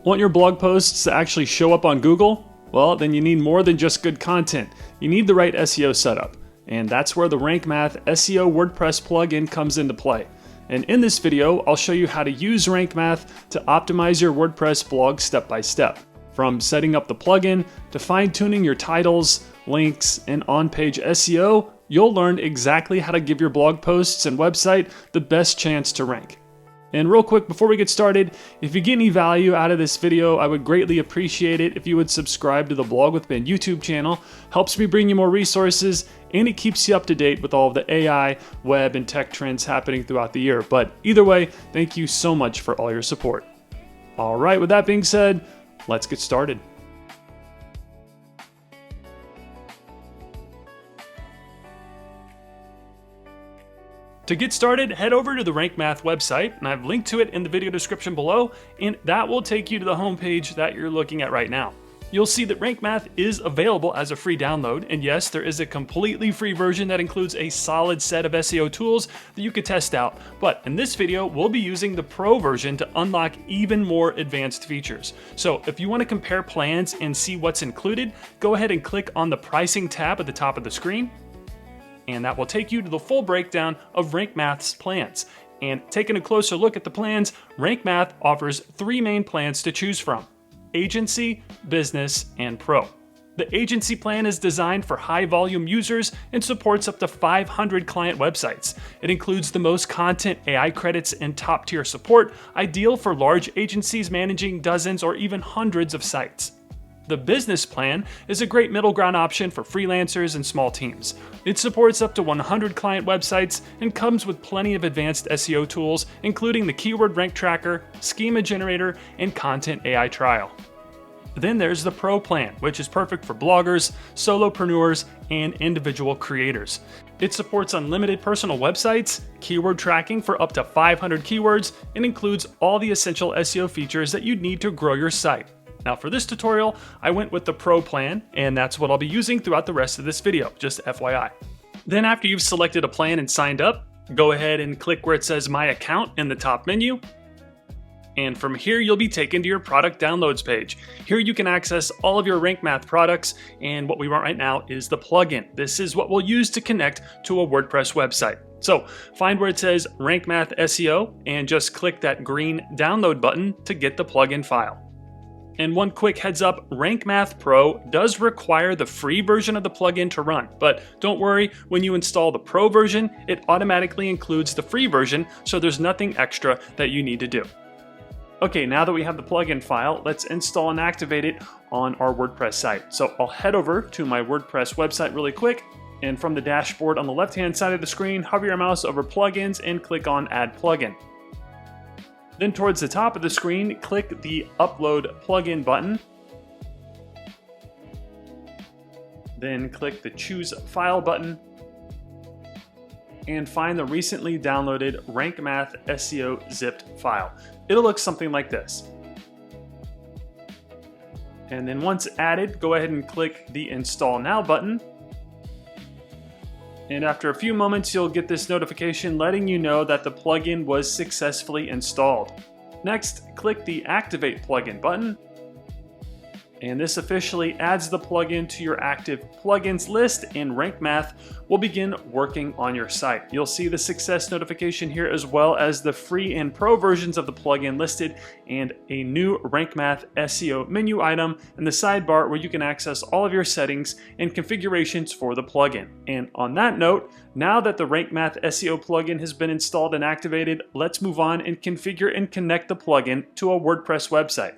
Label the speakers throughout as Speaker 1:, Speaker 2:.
Speaker 1: Want your blog posts to actually show up on Google? Well, then you need more than just good content. You need the right SEO setup. And that's where the Rank Math SEO WordPress plugin comes into play. And in this video, I'll show you how to use Rank Math to optimize your WordPress blog step by step. From setting up the plugin to fine-tuning your titles, links, and on-page SEO, you'll learn exactly how to give your blog posts and website the best chance to rank. And real quick, before we get started, if you get any value out of this video, I would greatly appreciate it if you would subscribe to the Blog with Ben YouTube channel. Helps me bring you more resources, and it keeps you up to date with all of the AI, web, and tech trends happening throughout the year. But either way, thank you so much for all your support. All right, with that being said, let's get started. To get started, head over to the Rank Math website, and I've linked to it in the video description below, and that will take you to the homepage that you're looking at right now. You'll see that Rank Math is available as a free download, and yes, there is a completely free version that includes a solid set of SEO tools that you could test out. But in this video, we'll be using the Pro version to unlock even more advanced features. So if you want to compare plans and see what's included, go ahead and click on the pricing tab at the top of the screen, and that will take you to the full breakdown of Rank Math's plans. And taking a closer look at the plans, Rank Math offers three main plans to choose from: Agency, Business, and Pro. The Agency plan is designed for high-volume users and supports up to 500 client websites. It includes the most content, AI credits, and top-tier support, ideal for large agencies managing dozens or even hundreds of sites. The Business plan is a great middle ground option for freelancers and small teams. It supports up to 100 client websites and comes with plenty of advanced SEO tools, including the Keyword Rank Tracker, Schema Generator, and Content AI Trial. Then there's the Pro plan, which is perfect for bloggers, solopreneurs, and individual creators. It supports unlimited personal websites, keyword tracking for up to 500 keywords, and includes all the essential SEO features that you'd need to grow your site. Now for this tutorial, I went with the Pro plan, and that's what I'll be using throughout the rest of this video, just FYI. Then after you've selected a plan and signed up, go ahead and click where it says My Account in the top menu. And from here, you'll be taken to your product downloads page. Here you can access all of your Rank Math products, and what we want right now is the plugin. This is what we'll use to connect to a WordPress website. So find where it says Rank Math SEO and just click that green download button to get the plugin file. And one quick heads up, Rank Math Pro does require the free version of the plugin to run, but don't worry, when you install the Pro version, it automatically includes the free version, so there's nothing extra that you need to do. Okay, now that we have the plugin file, let's install and activate it on our WordPress site. So I'll head over to my WordPress website really quick, and from the dashboard on the left-hand side of the screen, hover your mouse over Plugins and click on Add Plugin. Then towards the top of the screen, click the Upload Plugin button. Then click the Choose File button and find the recently downloaded Rank Math SEO zipped file. It'll look something like this. And then once added, go ahead and click the Install Now button. And after a few moments, you'll get this notification letting you know that the plugin was successfully installed. Next, click the Activate Plugin button. And this officially adds the plugin to your active plugins list, and Rank Math will begin working on your site. You'll see the success notification here, as well as the free and pro versions of the plugin listed, and a new Rank Math SEO menu item in the sidebar where you can access all of your settings and configurations for the plugin. And on that note, now that the Rank Math SEO plugin has been installed and activated, let's move on and configure and connect the plugin to a WordPress website.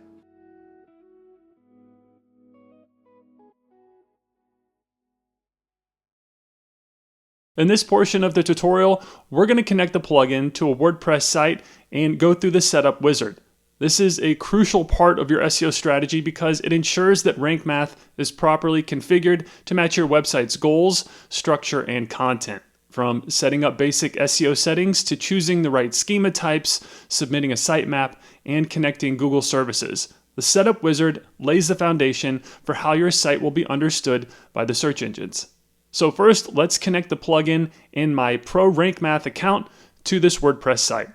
Speaker 1: In this portion of the tutorial, we're going to connect the plugin to a WordPress site and go through the setup wizard. This is a crucial part of your SEO strategy because it ensures that Rank Math is properly configured to match your website's goals, structure, and content. From setting up basic SEO settings to choosing the right schema types, submitting a sitemap, and connecting Google services, the setup wizard lays the foundation for how your site will be understood by the search engines. So first, let's connect the plugin in my Pro Rank Math account to this WordPress site.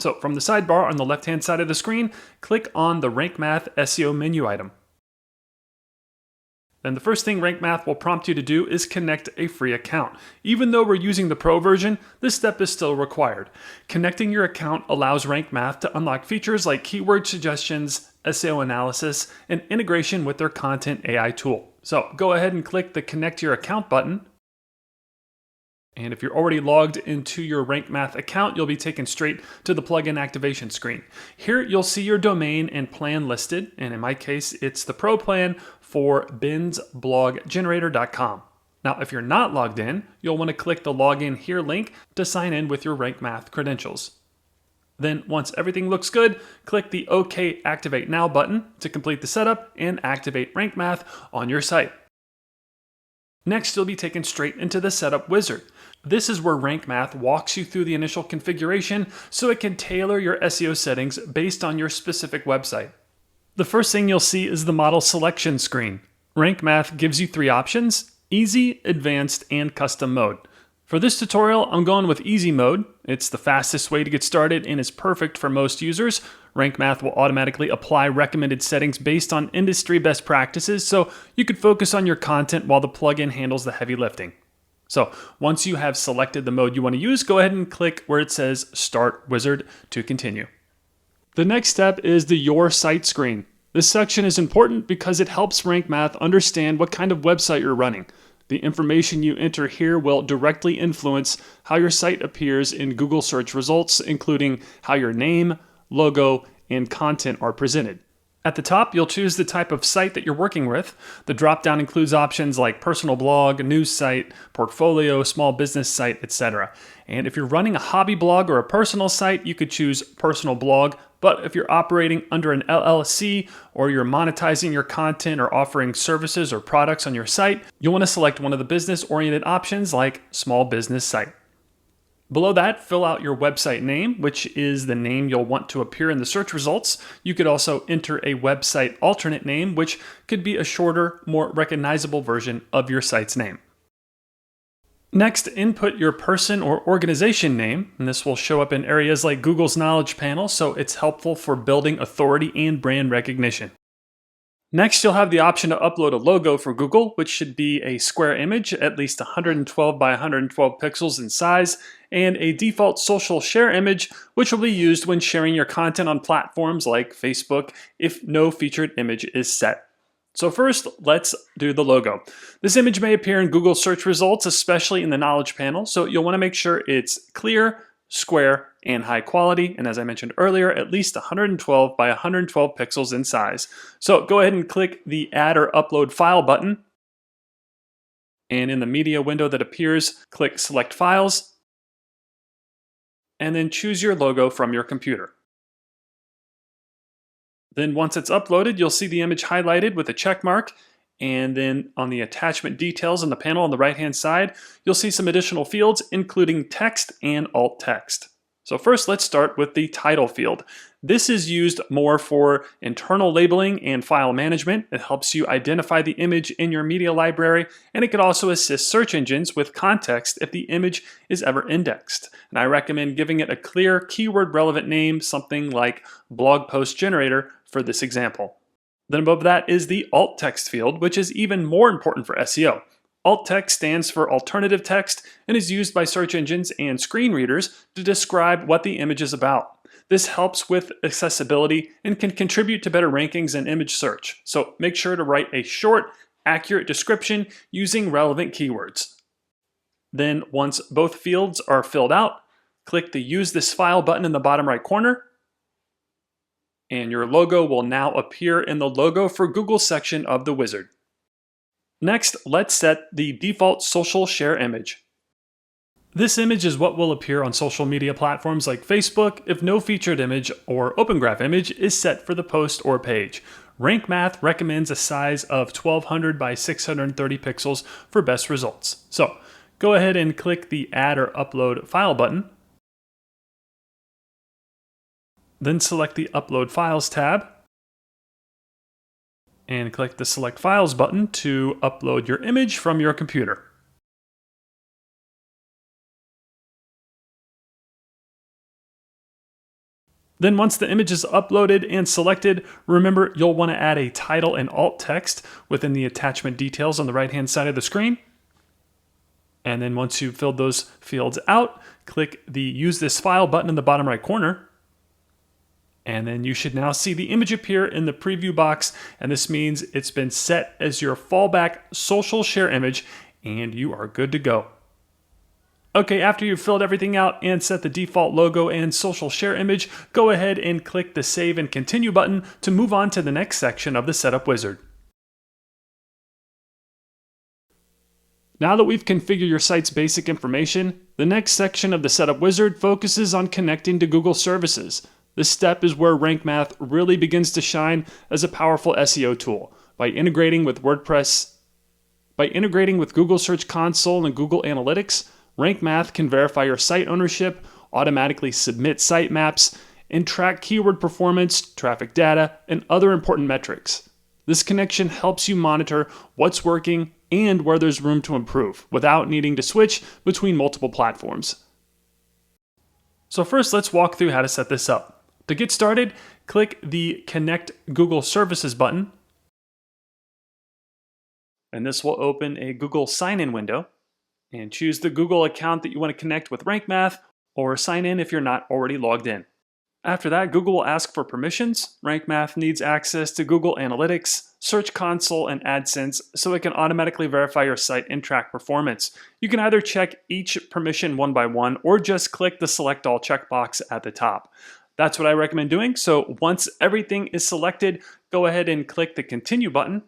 Speaker 1: So from the sidebar on the left-hand side of the screen, click on the Rank Math SEO menu item. Then the first thing Rank Math will prompt you to do is connect a free account. Even though we're using the Pro version, this step is still required. Connecting your account allows Rank Math to unlock features like keyword suggestions, SEO analysis, and integration with their content AI tool. So go ahead and click the Connect Your Account button. And if you're already logged into your Rank Math account, you'll be taken straight to the plugin activation screen. Here you'll see your domain and plan listed, and in my case, it's the Pro plan for binsbloggenerator.com. Now, if you're not logged in, you'll want to click the Login Here link to sign in with your Rank Math credentials. Then, once everything looks good, click the OK Activate Now button to complete the setup and activate Rank Math on your site. Next, you'll be taken straight into the Setup Wizard. This is where Rank Math walks you through the initial configuration so it can tailor your SEO settings based on your specific website. The first thing you'll see is the model selection screen. Rank Math gives you three options: Easy, Advanced, and Custom mode. For this tutorial, I'm going with Easy mode. It's the fastest way to get started and is perfect for most users. Rank Math will automatically apply recommended settings based on industry best practices, so you can focus on your content while the plugin handles the heavy lifting. So once you have selected the mode you want to use, go ahead and click where it says Start Wizard to continue. The next step is the Your Site screen. This section is important because it helps Rank Math understand what kind of website you're running. The information you enter here will directly influence how your site appears in Google search results, including how your name, logo, and content are presented. At the top, you'll choose the type of site that you're working with. The drop-down includes options like personal blog, news site, portfolio, small business site, etc. And if you're running a hobby blog or a personal site, you could choose personal blog. But if you're operating under an LLC or you're monetizing your content or offering services or products on your site, you'll want to select one of the business-oriented options like small business site. Below that, fill out your website name, which is the name you'll want to appear in the search results. You could also enter a website alternate name, which could be a shorter, more recognizable version of your site's name. Next, input your person or organization name, and this will show up in areas like Google's Knowledge Panel, so it's helpful for building authority and brand recognition. Next, you'll have the option to upload a logo for Google, which should be a square image, at least 112 by 112 pixels in size, and a default social share image, which will be used when sharing your content on platforms like Facebook if no featured image is set. So first, let's do the logo. This image may appear in Google search results, especially in the Knowledge Panel, so you'll want to make sure it's clear, square, and high quality, and as I mentioned earlier, at least 112 by 112 pixels in size. So go ahead and click the Add or Upload File button, and in the media window that appears, click Select Files, and then choose your logo from your computer. Then once it's uploaded, you'll see the image highlighted with a check mark, and then on the attachment details on the panel on the right-hand side, you'll see some additional fields, including text and alt text. So first, let's start with the title field. This is used more for internal labeling and file management. It helps you identify the image in your media library, and it could also assist search engines with context if the image is ever indexed. And I recommend giving it a clear keyword relevant name, something like blog post generator for this example. Then above that is the alt text field, which is even more important for SEO. Alt text stands for alternative text and is used by search engines and screen readers to describe what the image is about. This helps with accessibility and can contribute to better rankings in image search. So make sure to write a short, accurate description using relevant keywords. Then once both fields are filled out, click the Use This File button in the bottom right corner, and your logo will now appear in the Logo for Google section of the wizard. Next, let's set the default social share image. This image is what will appear on social media platforms like Facebook if no featured image or open graph image is set for the post or page. Rank Math recommends a size of 1200 by 630 pixels for best results. So go ahead and click the Add or Upload File button. Then select the Upload Files tab, and click the Select Files button to upload your image from your computer. Then once the image is uploaded and selected, remember you'll want to add a title and alt text within the attachment details on the right-hand side of the screen. And then once you've filled those fields out, click the Use This File button in the bottom right corner. And then you should now see the image appear in the preview box, and this means it's been set as your fallback social share image, and you are good to go. Okay, after you've filled everything out and set the default logo and social share image, go ahead and click the Save and Continue button to move on to the next section of the setup wizard. Now that we've configured your site's basic information, the next section of the setup wizard focuses on connecting to Google services. This step is where Rank Math really begins to shine as a powerful SEO tool. By integrating with WordPress, Google Search Console and Google Analytics, Rank Math can verify your site ownership, automatically submit sitemaps, and track keyword performance, traffic data, and other important metrics. This connection helps you monitor what's working and where there's room to improve without needing to switch between multiple platforms. So first, let's walk through how to set this up. To get started, click the Connect Google Services button, and this will open a Google sign-in window. And choose the Google account that you want to connect with Rank Math, or sign in if you're not already logged in. After that, Google will ask for permissions. Rank Math needs access to Google Analytics, Search Console, and AdSense so it can automatically verify your site and track performance. You can either check each permission one by one or just click the Select All checkbox at the top. That's what I recommend doing. So once everything is selected, go ahead and click the Continue button.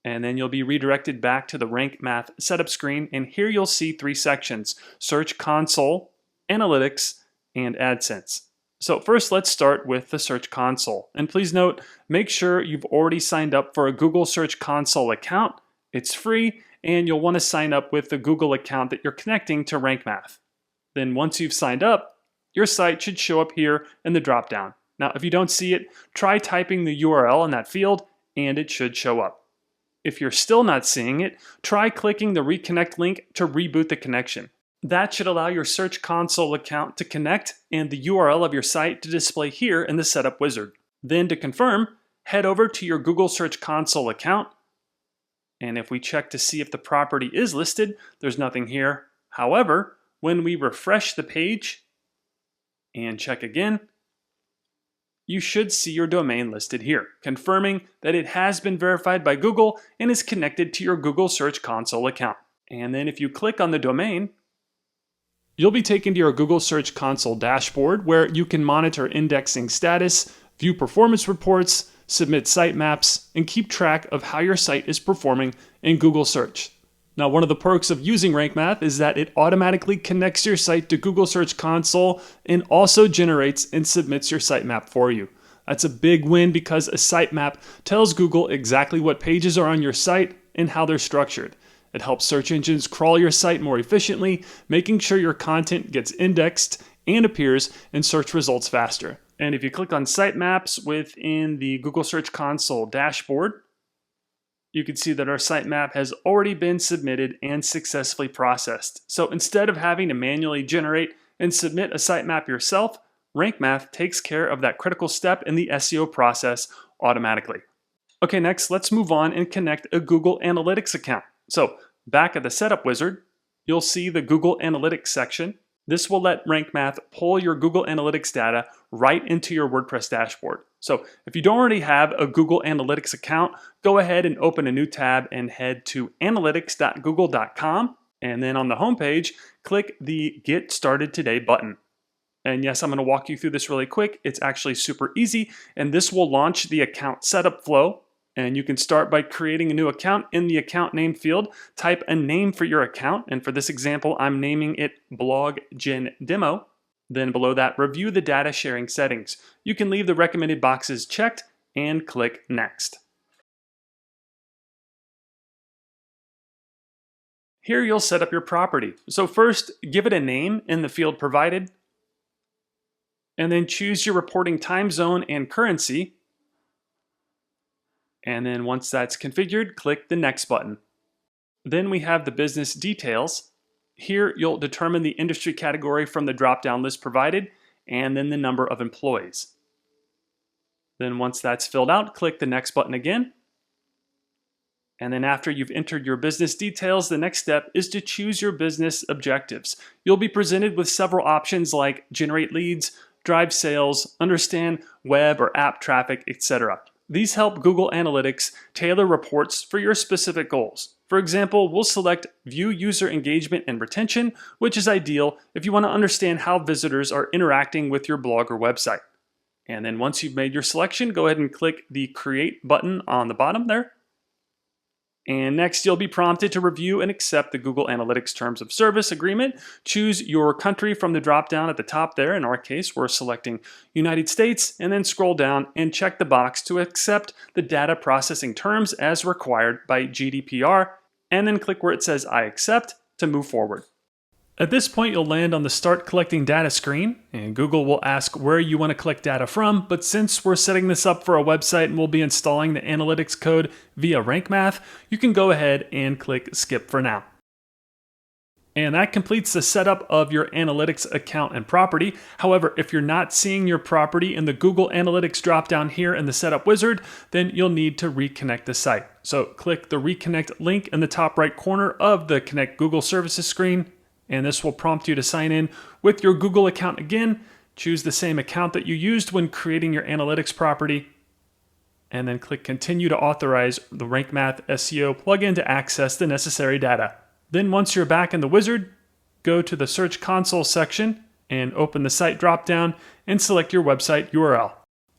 Speaker 1: And then you'll be redirected back to the Rank Math setup screen, and here you'll see three sections: Search Console, Analytics, and AdSense. So first, let's start with the Search Console. And please note, make sure you've already signed up for a Google Search Console account. It's free, and you'll want to sign up with the Google account that you're connecting to Rank Math. Then once you've signed up, your site should show up here in the dropdown. Now, if you don't see it, try typing the URL in that field, and it should show up. If you're still not seeing it, try clicking the Reconnect link to reboot the connection. That should allow your Search Console account to connect and the URL of your site to display here in the Setup Wizard. Then to confirm, head over to your Google Search Console account. And if we check to see if the property is listed, there's nothing here. However, when we refresh the page and check again, you should see your domain listed here, confirming that it has been verified by Google and is connected to your Google Search Console account. And then if you click on the domain, you'll be taken to your Google Search Console dashboard where you can monitor indexing status, view performance reports, submit sitemaps, and keep track of how your site is performing in Google Search. Now, one of the perks of using Rank Math is that it automatically connects your site to Google Search Console and also generates and submits your sitemap for you. That's a big win because a sitemap tells Google exactly what pages are on your site and how they're structured. It helps search engines crawl your site more efficiently, making sure your content gets indexed and appears in search results faster. And if you click on Sitemaps within the Google Search Console dashboard, you can see that our sitemap has already been submitted and successfully processed. So instead of having to manually generate and submit a sitemap yourself, Rank Math takes care of that critical step in the SEO process automatically. Okay, next, let's move on and connect a Google Analytics account. So back at the Setup Wizard, you'll see the Google Analytics section. This will let Rank Math pull your Google Analytics data right into your WordPress dashboard. So if you don't already have a Google Analytics account, go ahead and open a new tab and head to analytics.google.com. And then on the homepage, click the Get Started Today button. And yes, I'm going to walk you through this really quick. It's actually super easy, and this will launch the account setup flow. And you can start by creating a new account. In the account name field, type a name for your account. And for this example, I'm naming it Blog Gen Demo. Then below that, review the data sharing settings. You can leave the recommended boxes checked and click Next. Here you'll set up your property. So first, give it a name in the field provided. And then choose your reporting time zone and currency. And then once that's configured, click the Next button. Then we have the business details. Here you'll determine the industry category from the drop-down list provided, and then the number of employees. Then once that's filled out, click the Next button again. And then after you've entered your business details, the next step is to choose your business objectives. You'll be presented with several options like generate leads, drive sales, understand web or app traffic, etc. These help Google Analytics tailor reports for your specific goals. For example, we'll select View User Engagement and Retention, which is ideal if you want to understand how visitors are interacting with your blog or website. And then once you've made your selection, go ahead and click the Create button on the bottom there. And next, you'll be prompted to review and accept the Google Analytics Terms of Service Agreement. Choose your country from the drop-down at the top there. In our case, we're selecting United States, and then scroll down and check the box to accept the data processing terms as required by GDPR, and then click where it says I accept to move forward. At this point, you'll land on the Start Collecting Data screen, and Google will ask where you want to collect data from, but since we're setting this up for a website and we'll be installing the analytics code via Rank Math, you can go ahead and click Skip for now. And that completes the setup of your analytics account and property. However, if you're not seeing your property in the Google Analytics dropdown here in the Setup Wizard, then you'll need to reconnect the site. So click the Reconnect link in the top right corner of the Connect Google Services screen, and this will prompt you to sign in with your Google account again. Choose the same account that you used when creating your analytics property, and then click Continue to authorize the Rank Math SEO plugin to access the necessary data. Then once you're back in the wizard, go to the Search Console section and open the Site dropdown and select your website URL.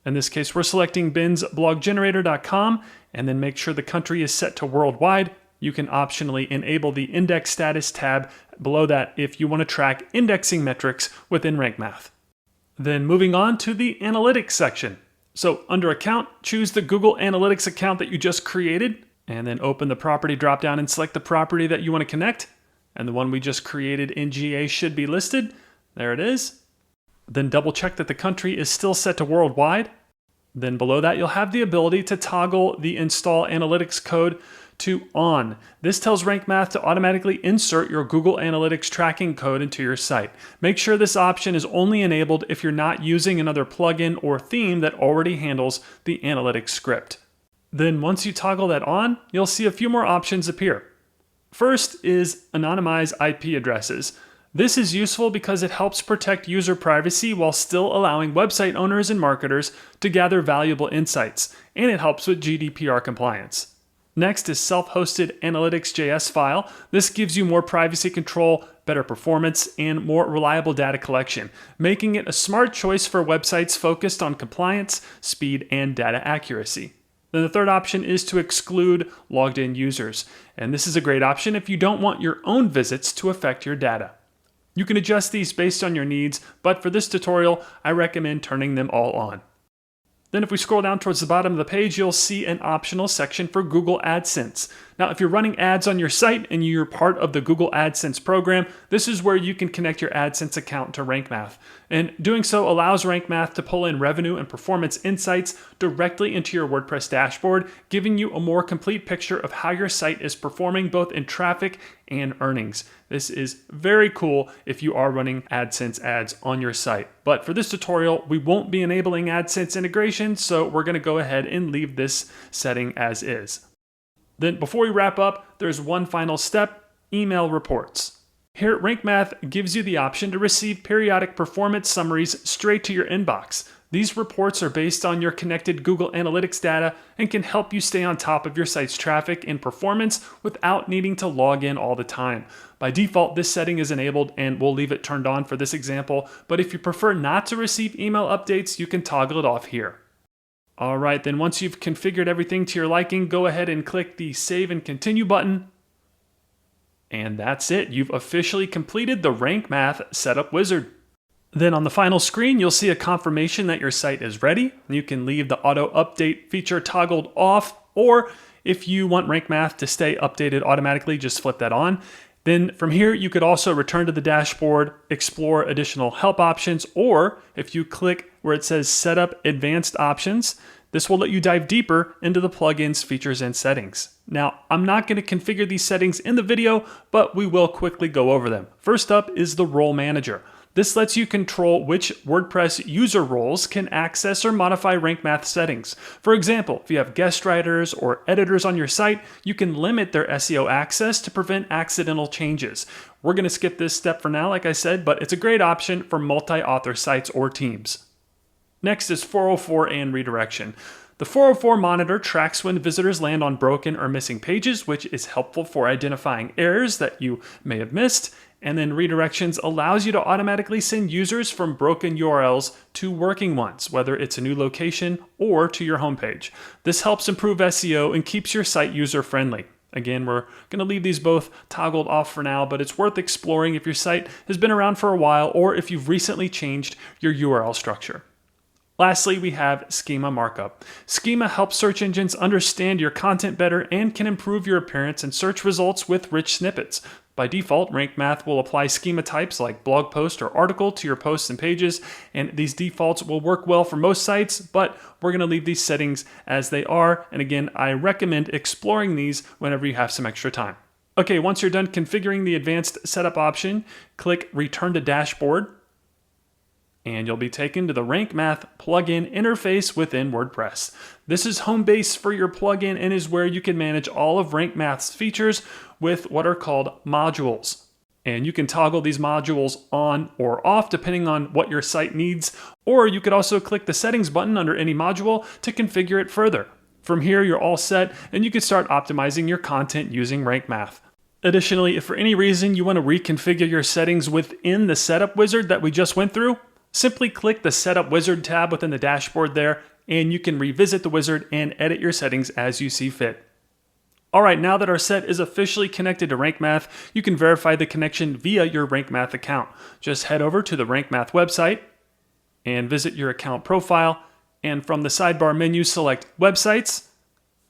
Speaker 1: In this case, we're selecting binsbloggenerator.com, and then make sure the country is set to worldwide. You can optionally enable the Index Status tab below that if you want to track indexing metrics within Rank Math. Then moving on to the Analytics section. So under Account, choose the Google Analytics account that you just created, and then open the Property dropdown and select the property that you want to connect. And the one we just created in GA should be listed. There it is. Then double check that the country is still set to worldwide. Then below that, you'll have the ability to toggle the Install Analytics code to On. This tells Rank Math to automatically insert your Google Analytics tracking code into your site. Make sure this option is only enabled if you're not using another plugin or theme that already handles the analytics script. Then once you toggle that on, you'll see a few more options appear. First is Anonymize IP addresses. This is useful because it helps protect user privacy while still allowing website owners and marketers to gather valuable insights, and it helps with GDPR compliance. Next is Self-Hosted Analytics.js file. This gives you more privacy control, better performance, and more reliable data collection, making it a smart choice for websites focused on compliance, speed, and data accuracy. Then the third option is to exclude logged-in users, and this is a great option if you don't want your own visits to affect your data. You can adjust these based on your needs, but for this tutorial, I recommend turning them all on. Then if we scroll down towards the bottom of the page, you'll see an optional section for Google AdSense. Now, if you're running ads on your site and you're part of the Google AdSense program, this is where you can connect your AdSense account to Rank Math. And doing so allows Rank Math to pull in revenue and performance insights directly into your WordPress dashboard, giving you a more complete picture of how your site is performing both in traffic and earnings. This is very cool if you are running AdSense ads on your site. But for this tutorial, we won't be enabling AdSense integration, so we're going to go ahead and leave this setting as is. Then before we wrap up, there's one final step: email reports. Here at Rank Math gives you the option to receive periodic performance summaries straight to your inbox. These reports are based on your connected Google Analytics data and can help you stay on top of your site's traffic and performance without needing to log in all the time. By default, this setting is enabled, and we'll leave it turned on for this example, but if you prefer not to receive email updates, you can toggle it off here. All right, then once you've configured everything to your liking, go ahead and click the Save and Continue button. And that's it. You've officially completed the Rank Math Setup Wizard. Then on the final screen, you'll see a confirmation that your site is ready. You can leave the auto update feature toggled off, or if you want Rank Math to stay updated automatically, just flip that on. Then from here, you could also return to the dashboard, explore additional help options, or if you click where it says Setup Advanced Options, this will let you dive deeper into the plugins, features, and settings. Now, I'm not going to configure these settings in the video, but we will quickly go over them. First up is the Role Manager. This lets you control which WordPress user roles can access or modify Rank Math settings. For example, if you have guest writers or editors on your site, you can limit their SEO access to prevent accidental changes. We're going to skip this step for now, like I said, but it's a great option for multi-author sites or teams. Next is 404 and redirection. The 404 monitor tracks when visitors land on broken or missing pages, which is helpful for identifying errors that you may have missed. And then redirections allows you to automatically send users from broken URLs to working ones, whether it's a new location or to your homepage. This helps improve SEO and keeps your site user-friendly. Again, we're going to leave these both toggled off for now, but it's worth exploring if your site has been around for a while or if you've recently changed your URL structure. Lastly, we have schema markup. Schema helps search engines understand your content better and can improve your appearance in search results with rich snippets. By default, Rank Math will apply schema types like blog post or article to your posts and pages, and these defaults will work well for most sites, but we're going to leave these settings as they are, and again, I recommend exploring these whenever you have some extra time. Okay, once you're done configuring the advanced setup option, click Return to Dashboard, and you'll be taken to the Rank Math plugin interface within WordPress. This is home base for your plugin and is where you can manage all of Rank Math's features with what are called modules. And you can toggle these modules on or off depending on what your site needs, or you could also click the settings button under any module to configure it further. From here, you're all set and you can start optimizing your content using Rank Math. Additionally, if for any reason you want to reconfigure your settings within the setup wizard that we just went through, simply click the Setup Wizard tab within the dashboard there, and you can revisit the wizard and edit your settings as you see fit. All right, now that our set is officially connected to Rank Math, you can verify the connection via your Rank Math account. Just head over to the Rank Math website and visit your account profile, and from the sidebar menu, select Websites,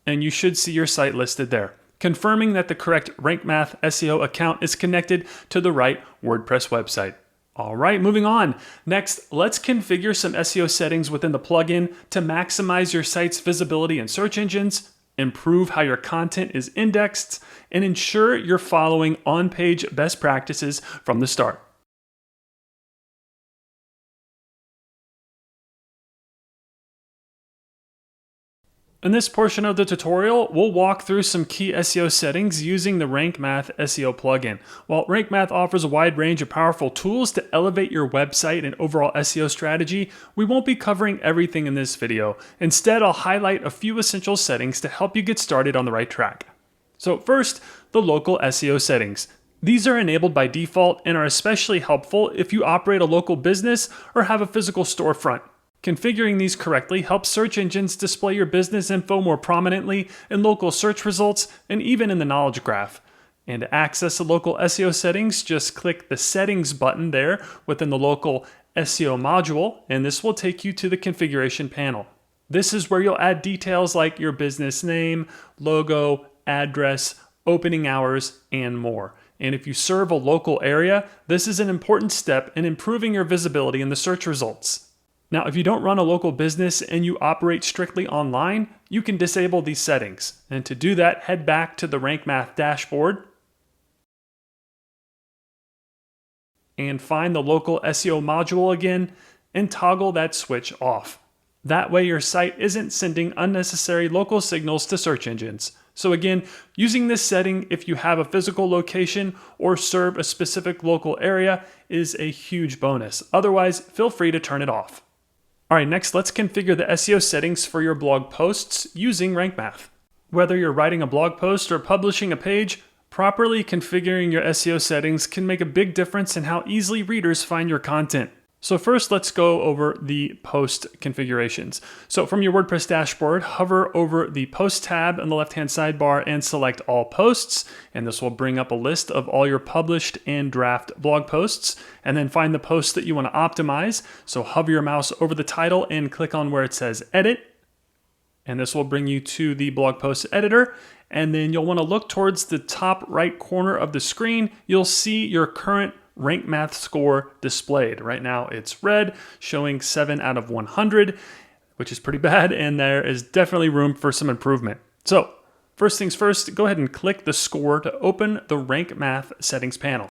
Speaker 1: and you should see your site listed there, confirming that the correct Rank Math SEO account is connected to the right WordPress website. All right, moving on. Next, let's configure some SEO settings within the plugin to maximize your site's visibility in search engines, improve how your content is indexed, and ensure you're following on-page best practices from the start. In this portion of the tutorial, we'll walk through some key SEO settings using the Rank Math SEO plugin. While Rank Math offers a wide range of powerful tools to elevate your website and overall SEO strategy, we won't be covering everything in this video. Instead, I'll highlight a few essential settings to help you get started on the right track. So first, the local SEO settings. These are enabled by default and are especially helpful if you operate a local business or have a physical storefront. Configuring these correctly helps search engines display your business info more prominently in local search results and even in the knowledge graph. And to access the local SEO settings, just click the Settings button there within the local SEO module, and this will take you to the configuration panel. This is where you'll add details like your business name, logo, address, opening hours, and more. And if you serve a local area, this is an important step in improving your visibility in the search results. Now, if you don't run a local business and you operate strictly online, you can disable these settings. And to do that, head back to the Rank Math dashboard and find the local SEO module again and toggle that switch off. That way your site isn't sending unnecessary local signals to search engines. So again, using this setting if you have a physical location or serve a specific local area is a huge bonus. Otherwise, feel free to turn it off. All right, next let's configure the SEO settings for your blog posts using Rank Math. Whether you're writing a blog post or publishing a page, properly configuring your SEO settings can make a big difference in how easily readers find your content. So first, let's go over the post configurations. So from your WordPress dashboard, hover over the Post tab on the left-hand sidebar and select All Posts, and this will bring up a list of all your published and draft blog posts, and then find the posts that you want to optimize. So hover your mouse over the title and click on where it says Edit, and this will bring you to the blog post editor, and then you'll want to look towards the top right corner of the screen. You'll see your current Rank Math score displayed. Right now it's red, showing 7 out of 100, which is pretty bad, and there is definitely room for some improvement. So first things first, go ahead and click the score to open the Rank Math settings panel.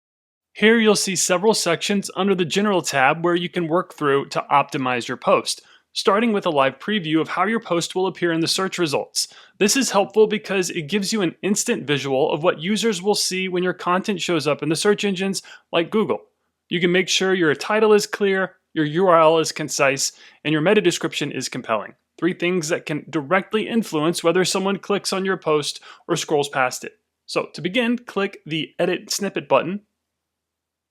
Speaker 1: Here you'll see several sections under the General tab where you can work through to optimize your post, starting with a live preview of how your post will appear in the search results. This is helpful because it gives you an instant visual of what users will see when your content shows up in the search engines like Google. You can make sure your title is clear, your URL is concise, and your meta description is compelling. 3 things that can directly influence whether someone clicks on your post or scrolls past it. So to begin, click the Edit Snippet button,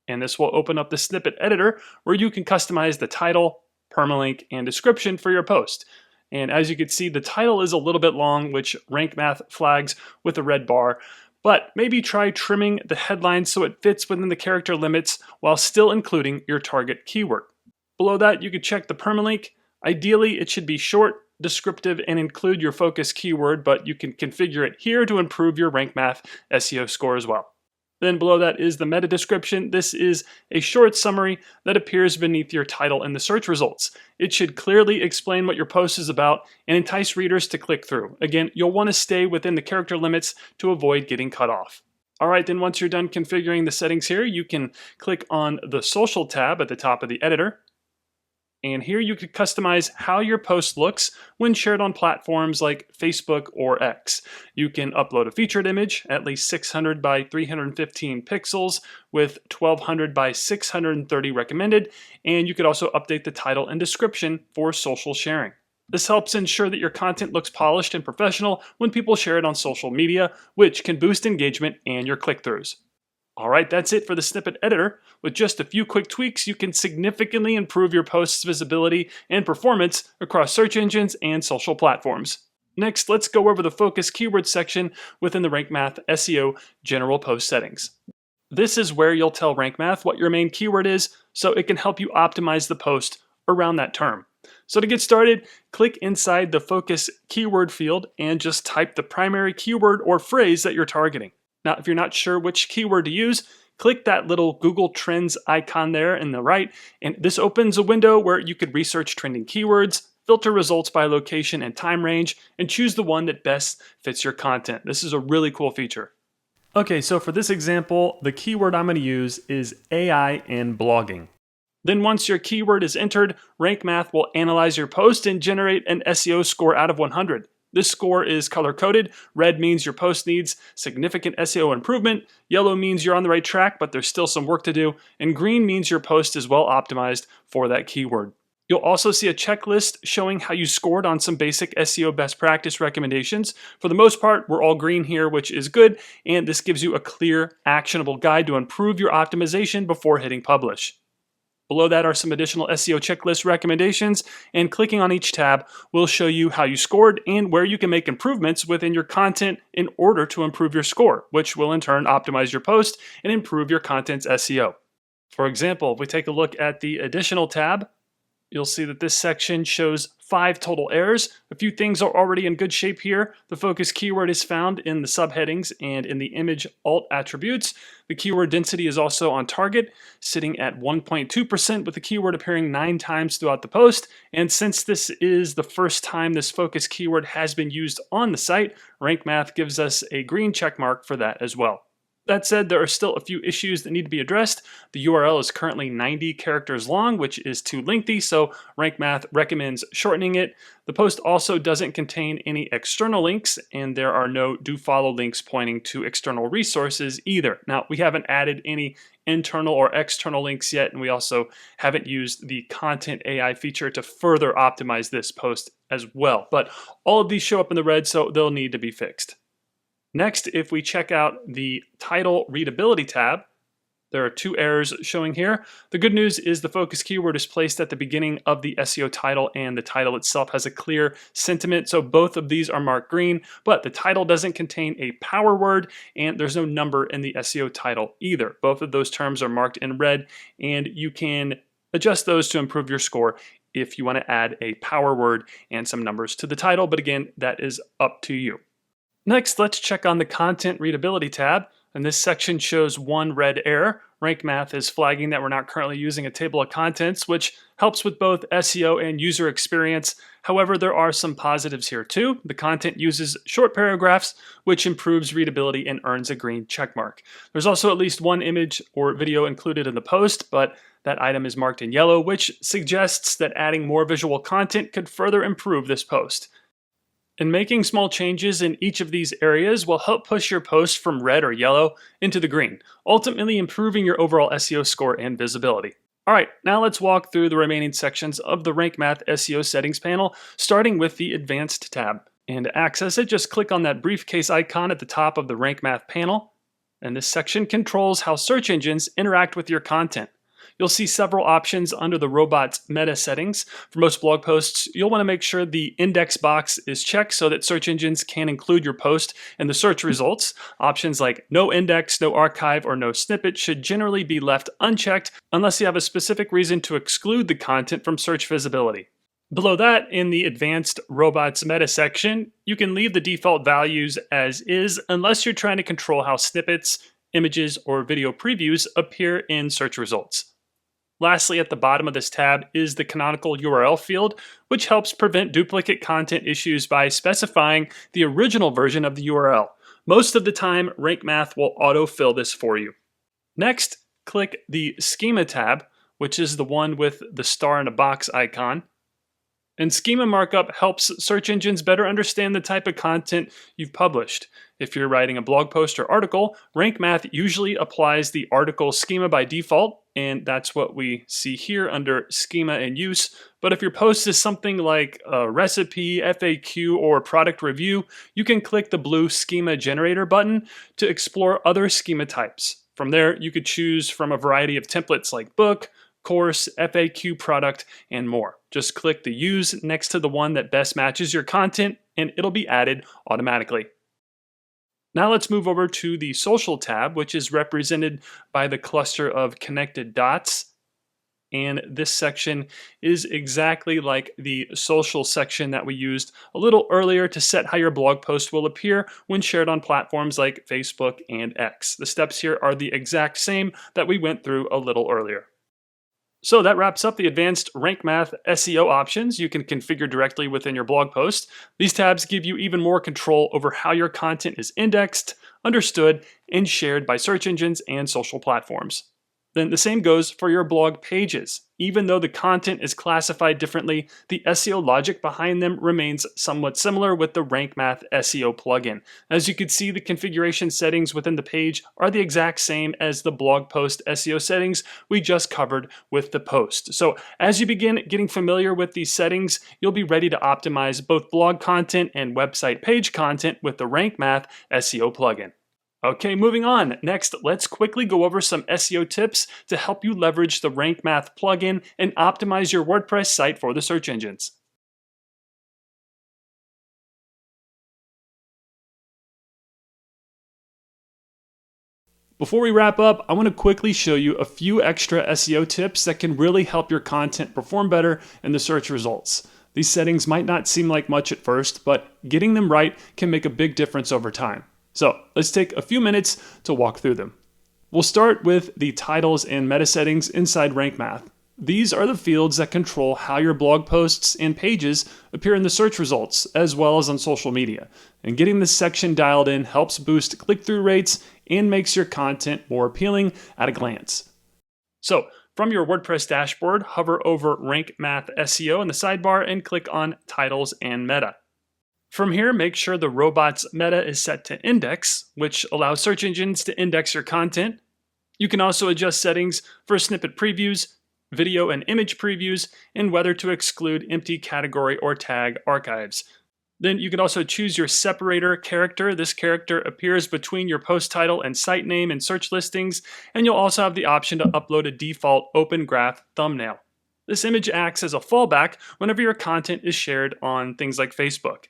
Speaker 1: and this will open up the snippet editor where you can customize the title, permalink, and description for your post. And as you can see, the title is a little bit long, which Rank Math flags with a red bar, but maybe try trimming the headline so it fits within the character limits while still including your target keyword. Below that, you could check the permalink. Ideally, it should be short, descriptive, and include your focus keyword, but you can configure it here to improve your Rank Math SEO score as well. Then below that is the meta description. This is a short summary that appears beneath your title in the search results. It should clearly explain what your post is about and entice readers to click through. Again, you'll want to stay within the character limits to avoid getting cut off. All right, then once you're done configuring the settings here, you can click on the social tab at the top of the editor. And here you could customize how your post looks when shared on platforms like Facebook or X. You can upload a featured image, at least 600 by 315 pixels with 1200 by 630 recommended, and you could also update the title and description for social sharing. This helps ensure that your content looks polished and professional when people share it on social media, which can boost engagement and your click-throughs. All right, that's it for the snippet editor. With just a few quick tweaks, you can significantly improve your post's visibility and performance across search engines and social platforms. Next, let's go over the focus keyword section within the Rank Math SEO general post settings. This is where you'll tell Rank Math what your main keyword is, so it can help you optimize the post around that term. So to get started, click inside the focus keyword field and just type the primary keyword or phrase that you're targeting. Now, if you're not sure which keyword to use, click that little Google Trends icon there in the right, and this opens a window where you could research trending keywords, filter results by location and time range, and choose the one that best fits your content. This is a really cool feature. Okay, so for this example, the keyword I'm going to use is AI and blogging. Then once your keyword is entered, Rank Math will analyze your post and generate an SEO score out of 100. This score is color-coded. Red means your post needs significant SEO improvement. Yellow means you're on the right track, but there's still some work to do. And green means your post is well optimized for that keyword. You'll also see a checklist showing how you scored on some basic SEO best practice recommendations. For the most part, we're all green here, which is good, and this gives you a clear, actionable guide to improve your optimization before hitting publish. Below that are some additional SEO checklist recommendations, and clicking on each tab will show you how you scored and where you can make improvements within your content in order to improve your score, which will in turn optimize your post and improve your content's SEO. For example, if we take a look at the additional tab, you'll see that this section shows 5 total errors. A few things are already in good shape here. The focus keyword is found in the subheadings and in the image alt attributes. The keyword density is also on target, sitting at 1.2% with the keyword appearing 9 times throughout the post. And since this is the first time this focus keyword has been used on the site, Rank Math gives us a green check mark for that as well. That said, there are still a few issues that need to be addressed. The URL is currently 90 characters long, which is too lengthy, so Rank Math recommends shortening it. The post also doesn't contain any external links, and there are no do-follow links pointing to external resources either. Now, we haven't added any internal or external links yet, and we also haven't used the Content AI feature to further optimize this post as well. But all of these show up in the red, so they'll need to be fixed. Next, if we check out the Title Readability tab, there are 2 errors showing here. The good news is the focus keyword is placed at the beginning of the SEO title, and the title itself has a clear sentiment, so both of these are marked green, but the title doesn't contain a power word, and there's no number in the SEO title either. Both of those terms are marked in red, and you can adjust those to improve your score if you want to add a power word and some numbers to the title, but again, that is up to you. Next, let's check on the Content Readability tab, and this section shows 1 red error. Rank Math is flagging that we're not currently using a table of contents, which helps with both SEO and user experience. However, there are some positives here too. The content uses short paragraphs, which improves readability and earns a green checkmark. There's also at least one image or video included in the post, but that item is marked in yellow, which suggests that adding more visual content could further improve this post. And making small changes in each of these areas will help push your post from red or yellow into the green, ultimately improving your overall SEO score and visibility. Alright, now let's walk through the remaining sections of the Rank Math SEO settings panel, starting with the Advanced tab. And to access it, just click on that briefcase icon at the top of the Rank Math panel, and this section controls how search engines interact with your content. You'll see several options under the robots meta settings. For most blog posts, you'll want to make sure the index box is checked so that search engines can include your post in the search results. Options like no index, no archive, or no snippet should generally be left unchecked unless you have a specific reason to exclude the content from search visibility. Below that, in the Advanced Robots Meta section, you can leave the default values as is unless you're trying to control how snippets, images, or video previews appear in search results. Lastly, at the bottom of this tab is the canonical URL field, which helps prevent duplicate content issues by specifying the original version of the URL. Most of the time, Rank Math will autofill this for you. Next, click the Schema tab, which is the one with the star in a box icon. And schema markup helps search engines better understand the type of content you've published. If you're writing a blog post or article, Rank Math usually applies the article schema by default, and that's what we see here under schema and use. But if your post is something like a recipe, FAQ, or product review, you can click the blue schema generator button to explore other schema types. From there, you could choose from a variety of templates like book, course, FAQ, product, and more. Just click the use next to the one that best matches your content, and it'll be added automatically. Now let's move over to the social tab, which is represented by the cluster of connected dots. And this section is exactly like the social section that we used a little earlier to set how your blog post will appear when shared on platforms like Facebook and X. The steps here are the exact same that we went through a little earlier. So that wraps up the advanced Rank Math SEO options you can configure directly within your blog post. These tabs give you even more control over how your content is indexed, understood, and shared by search engines and social platforms. Then the same goes for your blog pages. Even though the content is classified differently, the SEO logic behind them remains somewhat similar with the Rank Math SEO plugin. As you can see, the configuration settings within the page are the exact same as the blog post SEO settings we just covered with the post. So as you begin getting familiar with these settings, you'll be ready to optimize both blog content and website page content with the Rank Math SEO plugin. Okay, moving on. Next, let's quickly go over some SEO tips to help you leverage the Rank Math plugin and optimize your WordPress site for the search engines. Before we wrap up, I want to quickly show you a few extra SEO tips that can really help your content perform better in the search results. These settings might not seem like much at first, but getting them right can make a big difference over time. So let's take a few minutes to walk through them. We'll start with the titles and meta settings inside Rank Math. These are the fields that control how your blog posts and pages appear in the search results, as well as on social media. And getting this section dialed in helps boost click-through rates and makes your content more appealing at a glance. So from your WordPress dashboard, hover over Rank Math SEO in the sidebar and click on Titles and Meta. From here, make sure the robots meta is set to index, which allows search engines to index your content. You can also adjust settings for snippet previews, video and image previews, and whether to exclude empty category or tag archives. Then you can also choose your separator character. This character appears between your post title and site name in search listings, and you'll also have the option to upload a default open graph thumbnail. This image acts as a fallback whenever your content is shared on things like Facebook.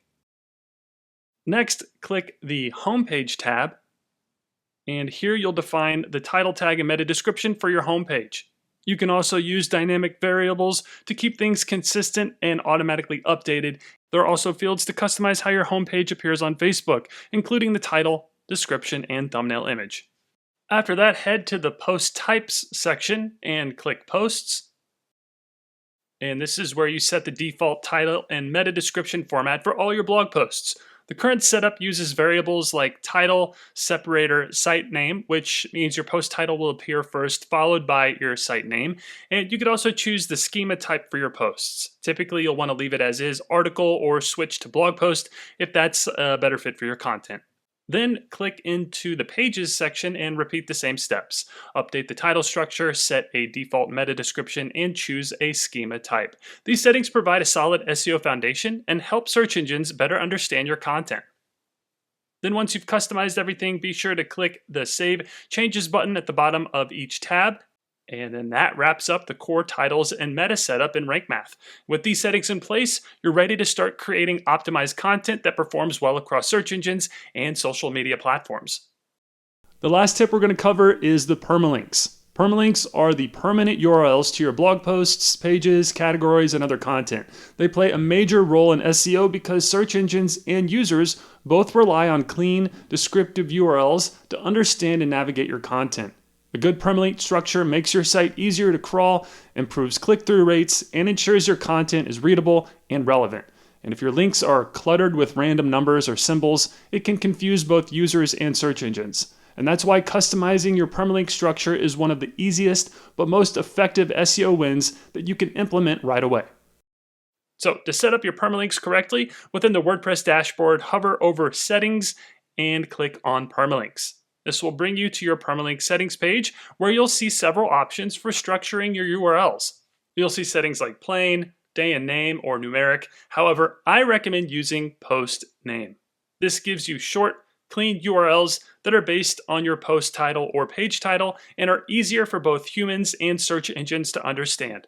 Speaker 1: Next, click the Homepage tab, and here you'll define the title tag and meta description for your homepage. You can also use dynamic variables to keep things consistent and automatically updated. There are also fields to customize how your homepage appears on Facebook, including the title, description, and thumbnail image. After that, head to the Post Types section and click Posts. And this is where you set the default title and meta description format for all your blog posts. The current setup uses variables like title, separator, site name, which means your post title will appear first, followed by your site name. And you could also choose the schema type for your posts. Typically, you'll want to leave it as is, article, or switch to blog post if that's a better fit for your content. Then click into the Pages section and repeat the same steps. Update the title structure, set a default meta description, and choose a schema type. These settings provide a solid SEO foundation and help search engines better understand your content. Then once you've customized everything, be sure to click the Save Changes button at the bottom of each tab. And then that wraps up the core titles and meta setup in Rank Math. With these settings in place, you're ready to start creating optimized content that performs well across search engines and social media platforms. The last tip we're going to cover is the permalinks. Permalinks are the permanent URLs to your blog posts, pages, categories, and other content. They play a major role in SEO because search engines and users both rely on clean, descriptive URLs to understand and navigate your content. A good permalink structure makes your site easier to crawl, improves click-through rates, and ensures your content is readable and relevant. And if your links are cluttered with random numbers or symbols, it can confuse both users and search engines. And that's why customizing your permalink structure is one of the easiest but most effective SEO wins that you can implement right away. So to set up your permalinks correctly, within the WordPress dashboard, hover over Settings and click on Permalinks. This will bring you to your permalink settings page where you'll see several options for structuring your URLs. You'll see settings like plain, day and name, or numeric. However, I recommend using post name. This gives you short, clean URLs that are based on your post title or page title and are easier for both humans and search engines to understand.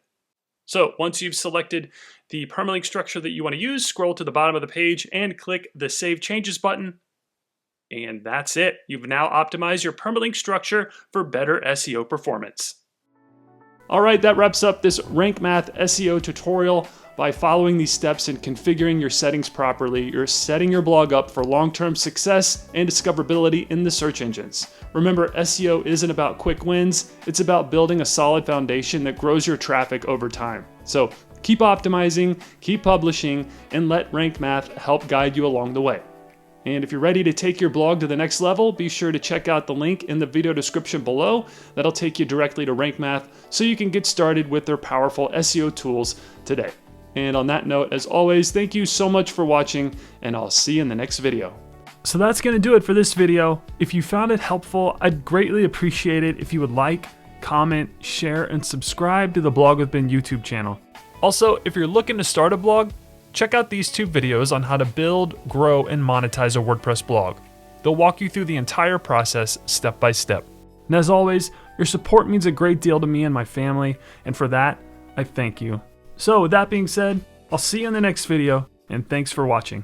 Speaker 1: So once you've selected the permalink structure that you want to use, scroll to the bottom of the page and click the Save Changes button. And that's it. You've now optimized your permalink structure for better SEO performance. All right, that wraps up this Rank Math SEO tutorial. By following these steps and configuring your settings properly, you're setting your blog up for long-term success and discoverability in the search engines. Remember, SEO isn't about quick wins. It's about building a solid foundation that grows your traffic over time. So keep optimizing, keep publishing, and let Rank Math help guide you along the way. And if you're ready to take your blog to the next level, be sure to check out the link in the video description below. That'll take you directly to Rank Math so you can get started with their powerful SEO tools today. And on that note, as always, thank you so much for watching, and I'll see you in the next video. So that's going to do it for this video. If you found it helpful, I'd greatly appreciate it if you would like, comment, share, and subscribe to the Blog with Ben YouTube channel. Also, if you're looking to start a blog, check out these 2 videos on how to build, grow, and monetize a WordPress blog. They'll walk you through the entire process step by step. And as always, your support means a great deal to me and my family, and for that, I thank you. So with that being said, I'll see you in the next video, and thanks for watching.